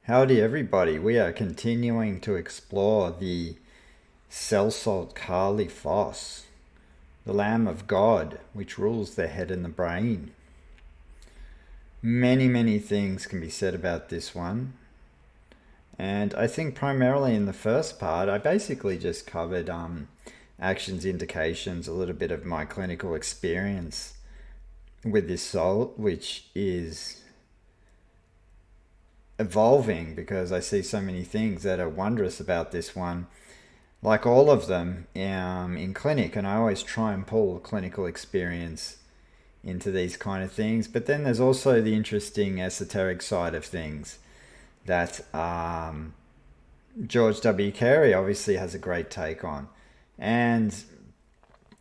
Howdy, everybody. We are continuing to explore the cell salt Kali Phos, the Lamb of God, which rules the head and the brain. Many things can be said about this one. And I think primarily in the first part, I basically just covered actions, indications, a little bit of my clinical experience with this salt, which is evolving because I see so many things that are wondrous about this one, like all of them in clinic. And I always try and pull clinical experience into these kind of things. But then there's also the interesting esoteric side of things that George W. Carey obviously has a great take on. And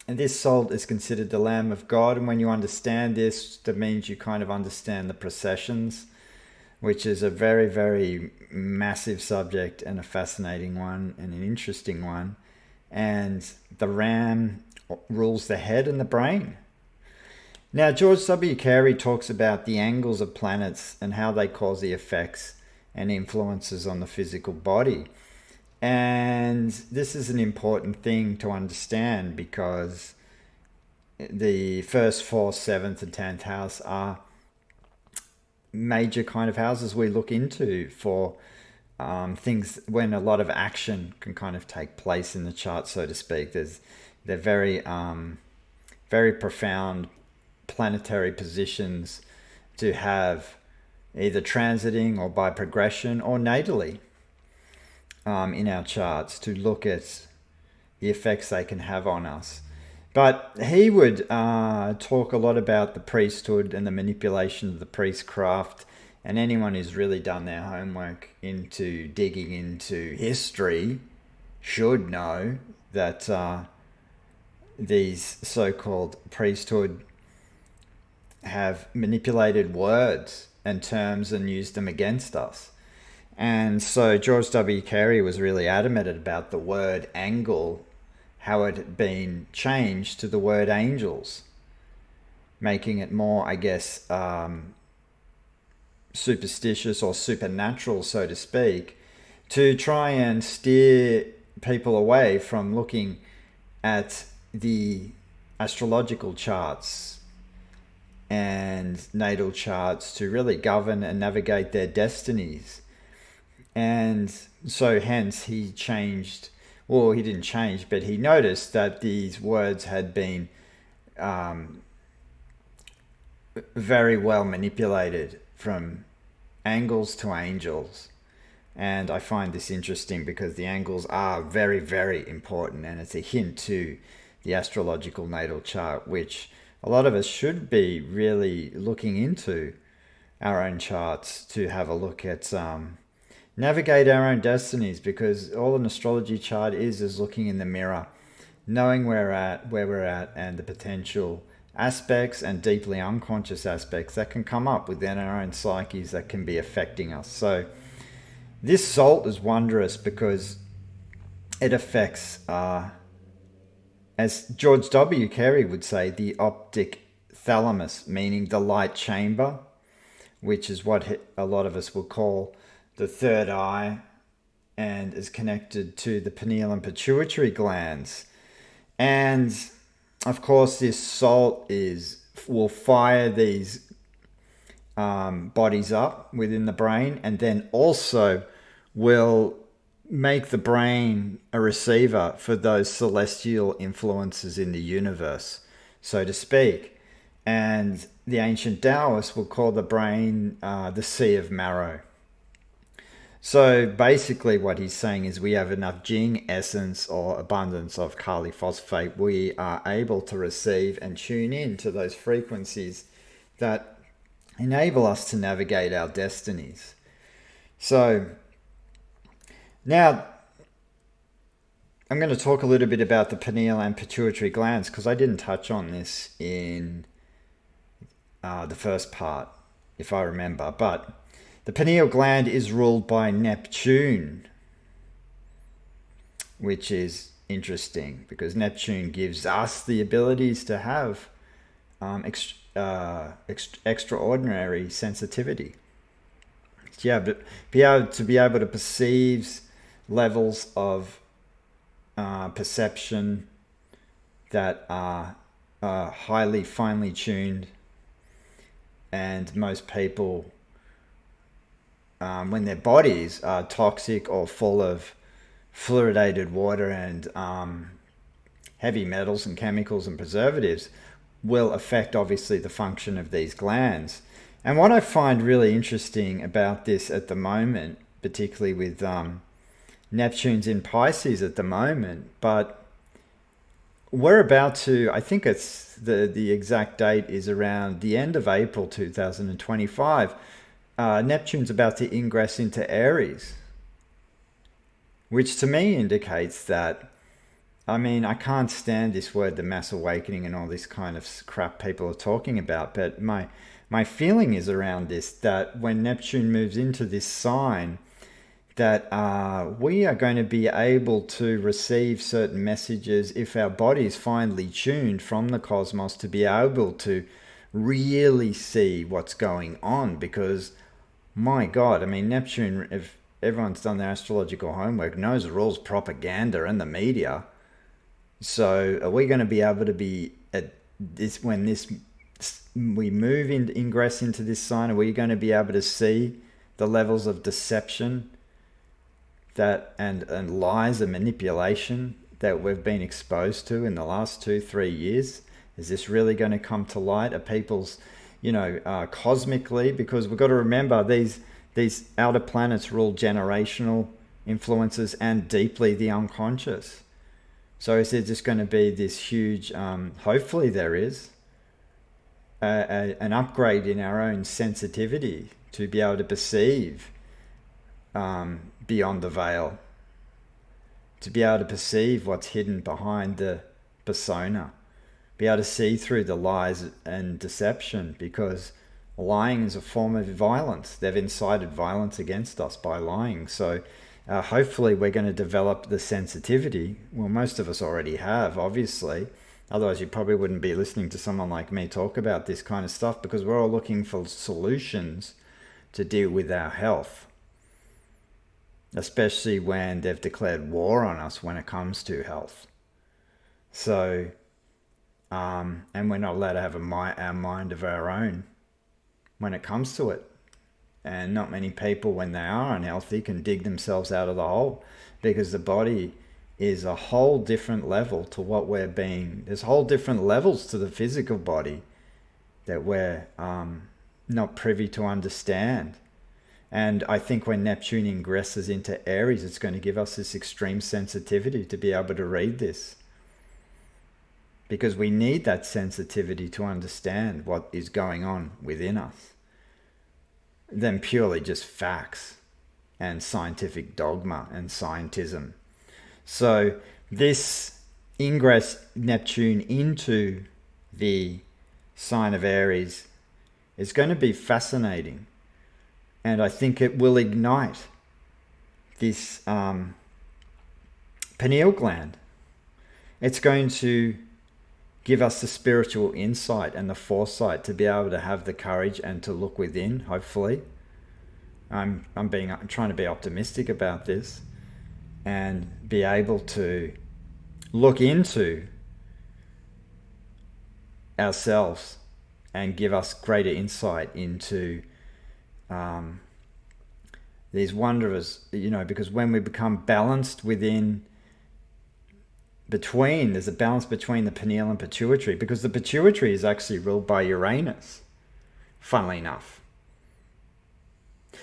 this salt is considered the Lamb of God. And when you understand this, that means you kind of understand the processions, which is a very massive subject and a fascinating one and an interesting one. And the ram rules the head and the brain. Now, George W. Carey talks about the angles of planets and how they cause the effects and influences on the physical body. And this is an important thing to understand because the first, fourth, seventh, and 10th house are major kind of houses we look into for things when a lot of action can kind of take place in the chart, so to speak. They're very profound planetary positions to have either transiting or by progression or natally in our charts to look at the effects they can have on us. But he would talk a lot about the priesthood and the manipulation of the priestcraft. And anyone who's really done their homework into digging into history should know that these so-called priesthood have manipulated words and terms and used them against us. And so George W. Carey was really adamant about the word angle, how it had been changed to the word angels, making it more, I guess, superstitious or supernatural, so to speak, to try and steer people away from looking at the astrological charts and natal charts to really govern and navigate their destinies. And so hence he changed, well, he didn't change, but he noticed that these words had been very well manipulated from angles to angels. And I find this interesting because the angles are very important, and it's a hint to the astrological natal chart, which a lot of us should be really looking into our own charts to have a look at navigate our own destinies, because all an astrology chart is looking in the mirror, knowing where we're at, and the potential aspects and deeply unconscious aspects that can come up within our own psyches that can be affecting us. So this salt is wondrous because it affects, as George W. Carey would say, the optic thalamus, meaning the light chamber, which is what a lot of us will call the third eye, and is connected to the pineal and pituitary glands. And of course, this salt will fire these bodies up within the brain, and then also will make the brain a receiver for those celestial influences in the universe, so to speak. And the ancient Taoists will call the brain the sea of marrow. So basically what he's saying is we have enough Jing essence or abundance of Kali phosphate. We are able to receive and tune in to those frequencies that enable us to navigate our destinies. So now I'm going to talk a little bit about the pineal and pituitary glands, because I didn't touch on this in the first part, if I remember. But the pineal gland is ruled by Neptune, which is interesting because Neptune gives us the abilities to have extraordinary sensitivity. Yeah, but be able to perceive levels of perception that are highly finely tuned, and most people, when their bodies are toxic or full of fluoridated water and heavy metals and chemicals and preservatives, will affect obviously the function of these glands. And what I find really interesting about this at the moment, particularly with Neptune's in Pisces at the moment, but we're about to, I think it's the exact date is around the end of April 2025. Neptune's about to ingress into Aries, which to me indicates that, I mean, I can't stand this word, the mass awakening, and all this kind of crap people are talking about. But my feeling is around this, that when Neptune moves into this sign, that we are going to be able to receive certain messages if our body is finely tuned from the cosmos to be able to really see what's going on. Because, my God, I mean, Neptune, if everyone's done their astrological homework, knows the rules, propaganda and the media. So are we going to be able to be at this, when this we move in, ingress into this sign, are we going to be able to see the levels of deception that and lies and manipulation that we've been exposed to in the last 2-3 years? Is this really going to come to light? Are people's, cosmically, because we've got to remember these outer planets rule generational influences and deeply the unconscious. So is there just going to be this huge, hopefully there is, an upgrade in our own sensitivity to be able to perceive beyond the veil, to be able to perceive what's hidden behind the persona, be able to see through the lies and deception, because lying is a form of violence. They've incited violence against us by lying. So hopefully we're going to develop the sensitivity. Well, most of us already have, obviously. Otherwise, you probably wouldn't be listening to someone like me talk about this kind of stuff, because we're all looking for solutions to deal with our health, especially when they've declared war on us when it comes to health. So, and we're not allowed to have our mind of our own when it comes to it. And not many people, when they are unhealthy, can dig themselves out of the hole, because the body is a whole different level to what we're being. There's whole different levels to the physical body that we're not privy to understand. And I think when Neptune ingresses into Aries, it's going to give us this extreme sensitivity to be able to read this. Because we need that sensitivity to understand what is going on within us, than purely just facts and scientific dogma and scientism. So this ingress Neptune into the sign of Aries is going to be fascinating. And I think it will ignite this pineal gland. It's going to give us the spiritual insight and the foresight to be able to have the courage and to look within, hopefully. I'm trying to be optimistic about this, and be able to look into ourselves and give us greater insight into these wonders, because when we become balanced there's a balance between the pineal and pituitary, because the pituitary is actually ruled by Uranus, funnily enough.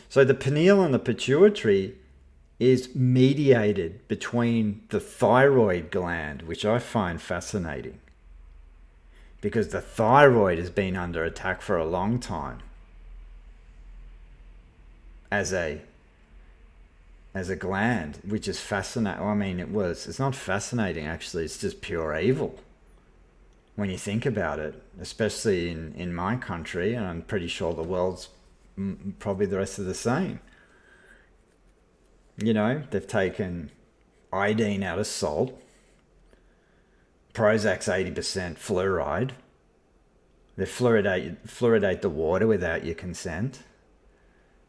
So the pineal and the pituitary is mediated between the thyroid gland, which I find fascinating, because the thyroid has been under attack for a long time as a gland, which is fascinating. I mean, it's not fascinating, actually. It's just pure evil when you think about it, especially in my country, and I'm pretty sure the world's probably the rest of the same. They've taken iodine out of salt. Prozac's 80% fluoride. They fluoridate the water without your consent.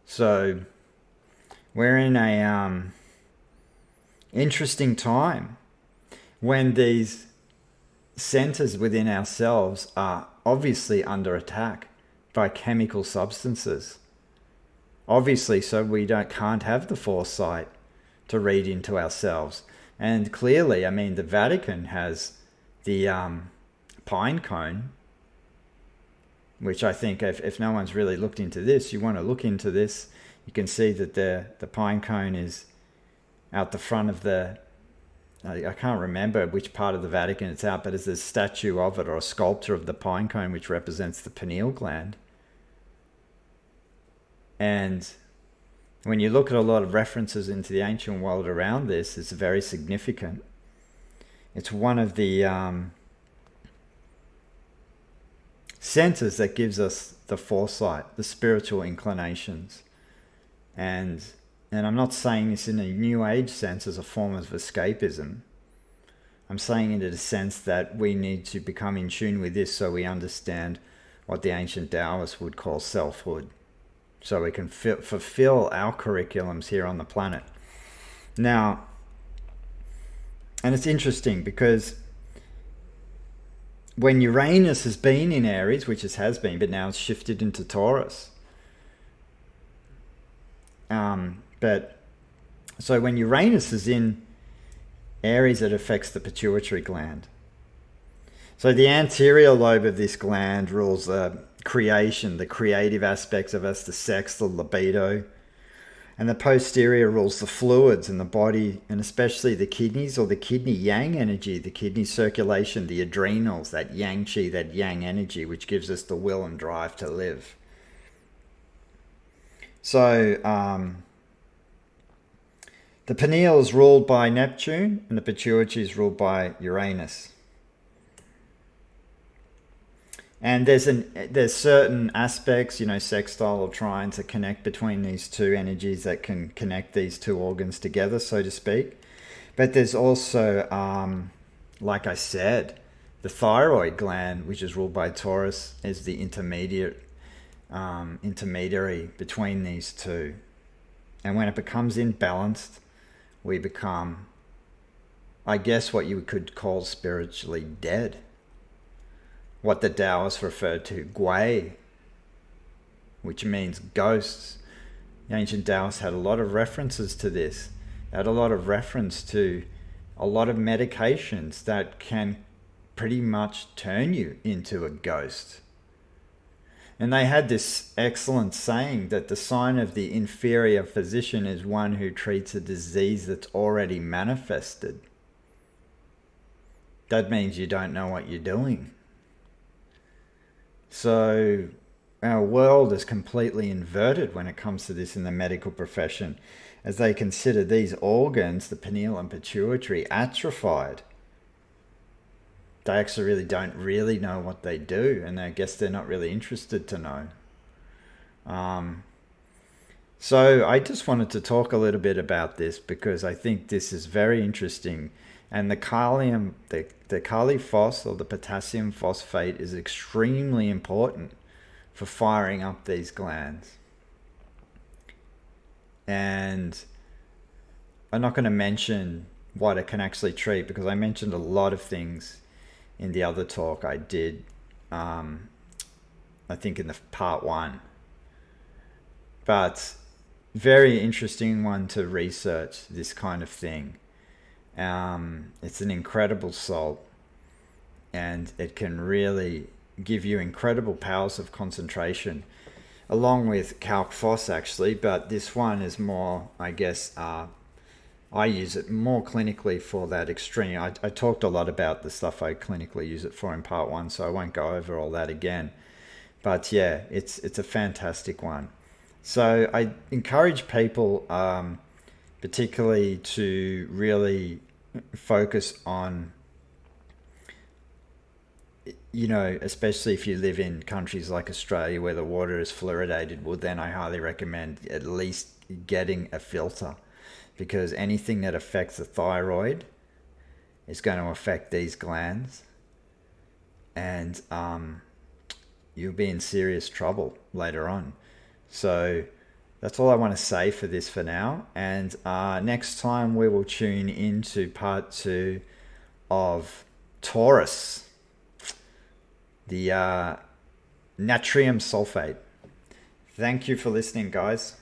So we're in a interesting time when these centers within ourselves are obviously under attack by chemical substances. Obviously, so we can't have the foresight to read into ourselves. And clearly, I mean, the Vatican has the pine cone, which I think if no one's really looked into this, you want to look into this. You can see that the pine cone is out the front of I can't remember which part of the Vatican it's out, but there's a statue of it or a sculpture of the pine cone which represents the pineal gland. And when you look at a lot of references into the ancient world around this, it's very significant. It's one of the centers that gives us the foresight, the spiritual inclinations. And I'm not saying this in a new age sense as a form of escapism. I'm saying it in a sense that we need to become in tune with this so we understand what the ancient Taoists would call selfhood. So we can fulfill our curriculums here on the planet. Now, and it's interesting because when Uranus has been in Aries, which it has been, but now it's shifted into Taurus. But so when Uranus is in Aries, it affects the pituitary gland. So the anterior lobe of this gland rules creation, the creative aspects of us, the sex, the libido. And the posterior rules the fluids in the body, and especially the kidneys, or the kidney yang energy, the kidney circulation, the adrenals, that yang qi, that yang energy, which gives us the will and drive to live. So the pineal is ruled by Neptune, and the pituitary is ruled by Uranus. And there's certain aspects, sextile or trine, to connect between these two energies that can connect these two organs together, so to speak. But there's also, like I said, the thyroid gland, which is ruled by Taurus, is the intermediary between these two. And when it becomes imbalanced, we become, I guess, what you could call spiritually dead. What the Taoists refer to, Gui, which means ghosts. The ancient Taoists had a lot of references to this. They had a lot of reference to a lot of medications that can pretty much turn you into a ghost. And they had this excellent saying that the sign of the inferior physician is one who treats a disease that's already manifested. That means you don't know what you're doing. So our world is completely inverted when it comes to this in the medical profession, as they consider these organs, the pineal and pituitary, atrophied. They actually don't really know what they do, and I guess they're not really interested to know. So I just wanted to talk a little bit about this because I think this is very interesting. And the Kali Phos, or the potassium phosphate, is extremely important for firing up these glands. And I'm not going to mention what it can actually treat because I mentioned a lot of things in the other talk I did, I think in the part 1. But very interesting one to research this kind of thing. It's an incredible salt, and it can really give you incredible powers of concentration, along with calc phos actually, but this one is more, I guess, I use it more clinically for that extreme. I talked a lot about the stuff I clinically use it for in part 1, so I won't go over all that again. But yeah, it's a fantastic one. So I encourage people, particularly to really focus on, especially if you live in countries like Australia where the water is fluoridated, well then I highly recommend at least getting a filter, because anything that affects the thyroid is going to affect these glands, and you'll be in serious trouble later on. So That's all I want to say for this for now. And next time we will tune into part 2 of Taurus, the natrium sulfate. Thank you for listening, guys.